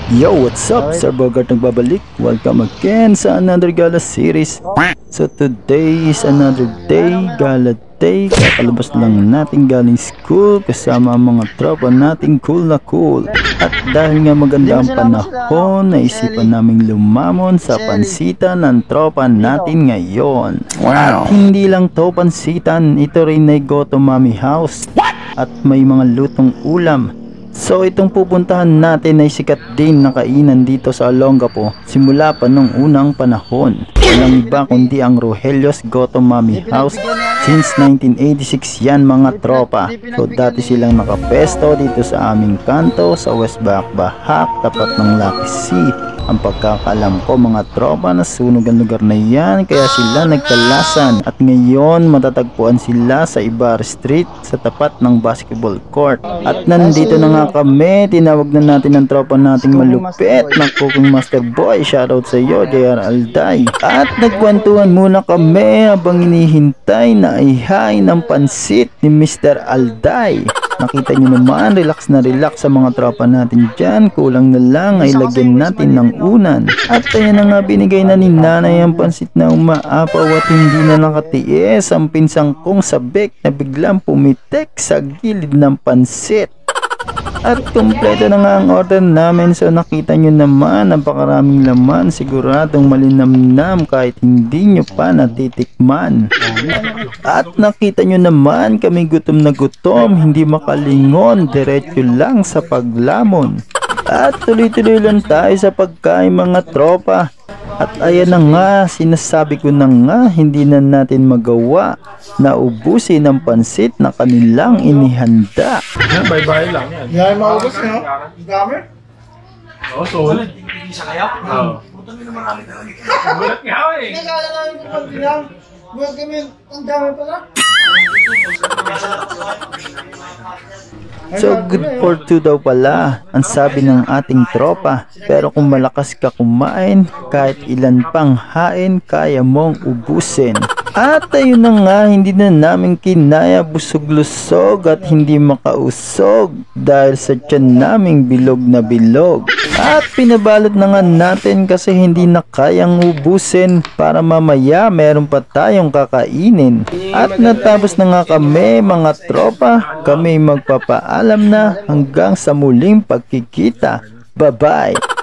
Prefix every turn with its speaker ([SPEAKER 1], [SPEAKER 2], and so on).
[SPEAKER 1] Yo, what's up? Sir Bogart nagbabalik. Welcome again sa another gala series. So today is another day, gala day. Kakalabas lang natin galing school kasama ang mga tropa nating cool na cool. At dahil nga maganda ang panahon, naisipan naming lumamon sa pansitan ng tropa natin ngayon. Wow! At hindi lang to pansitan, ito rin ay Goto Mami House. At may mga lutong ulam. So itong pupuntahan natin ay sikat din na kainan dito sa Olongapo simula pa nung unang panahon. Walang iba kundi ang Rogelio's Goto Mami House. Since 1986 yan mga tropa. So dati silang nakapesto dito sa aming kanto sa West Bahak, tapat ng Lucky Sea. Ang pagkakalam ko mga tropa, nasunog ang lugar na yan kaya sila nagkalasan. At ngayon matatagpuan sila sa Ibar Street sa tapat ng basketball court. At nandito na nga kami, tinawag na natin ang tropa nating malupit na cooking master boy. Shoutout sa iyo JR Alday. At nagkwentuhan muna kami habang inihintay na ihain ng pansit ni Mr. Alday. Nakita nyo naman, relax na relax sa mga tropa natin dyan. Kulang na lang ay lagyan natin ng unan. At ayan na nga, binigay na ni nanay ang pansit na umaapaw at hindi na nakatiis ang pinsang kong sabik na biglang pumitek sa gilid ng pansit. At kumpleto na nga ang order namin. So nakita nyo naman, napakaraming laman. Siguradong malinamnam kahit hindi nyo pa natitikman. At nakita nyo naman, kami gutom na gutom, hindi makalingon, diretso lang sa paglamon. At tuloy-tuloy lang tayo sa pagkain mga tropa. At ayan na nga, sinasabi ko na nga, hindi na natin magawa na ubusin ang pansit na kanilang inihanda.
[SPEAKER 2] Bye-bye lang yan.
[SPEAKER 3] Yan, maubos na. Dami.
[SPEAKER 2] Oo, solid.
[SPEAKER 3] Isa kaya?
[SPEAKER 2] Oo.
[SPEAKER 3] Putang ina marami talaga.
[SPEAKER 2] Gulat nga ako eh.
[SPEAKER 3] Nagkala namin kung bilang. Buwan kami, ang dami pala.
[SPEAKER 1] So good for two daw pala ang sabi ng ating tropa. Pero kung malakas ka kumain, kahit ilan pang hain kaya mong ubusin. At ayun na nga, hindi na namin kinaya, busog-lusog at hindi makausog dahil sa tiyan naming bilog na bilog. At pinabalot na nga natin kasi hindi na kayang ubusin para mamaya meron pa tayong kakainin. At natapos na nga kami mga tropa, kami magpapaalam na hanggang sa muling pagkikita. Bye-bye!